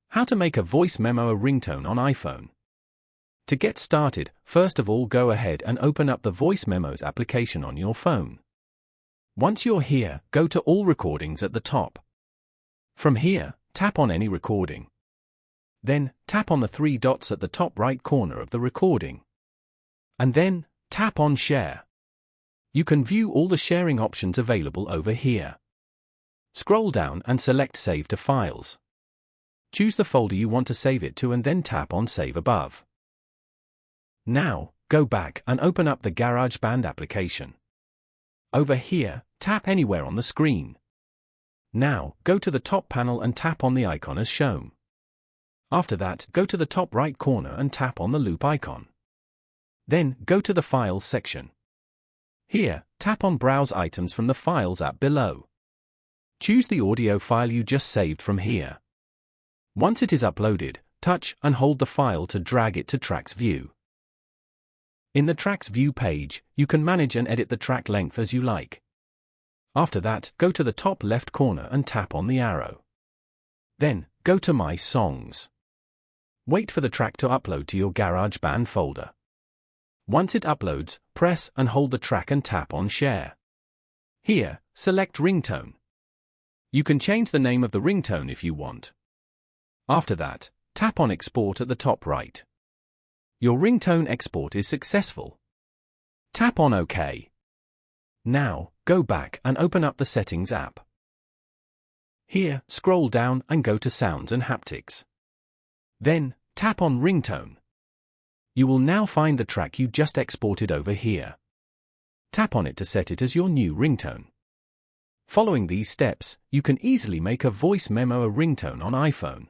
How to make a voice memo a ringtone on iPhone. To get started, first of all go ahead and open up the Voice Memos application on your phone. Once you're here, go to All Recordings at the top. From here, tap on any recording. Then, tap on the three dots at the top right corner of the recording. And then, tap on Share. You can view all the sharing options available over here. Scroll down and select Save to Files. Choose the folder you want to save it to and then tap on Save above. Now, go back and open up the GarageBand application. Over here, tap anywhere on the screen. Now, go to the top panel and tap on the icon as shown. After that, go to the top right corner and tap on the loop icon. Then, go to the Files section. Here, tap on Browse Items from the Files app below. Choose the audio file you just saved from here. Once it is uploaded, touch and hold the file to drag it to Tracks View. In the Tracks View page, you can manage and edit the track length as you like. After that, go to the top left corner and tap on the arrow. Then, go to My Songs. Wait for the track to upload to your GarageBand folder. Once it uploads, press and hold the track and tap on Share. Here, select Ringtone. You can change the name of the ringtone if you want. After that, tap on Export at the top right. Your ringtone export is successful. Tap on OK. Now, go back and open up the Settings app. Here, scroll down and go to Sounds and Haptics. Then, tap on Ringtone. You will now find the track you just exported over here. Tap on it to set it as your new ringtone. Following these steps, you can easily make a voice memo a ringtone on iPhone.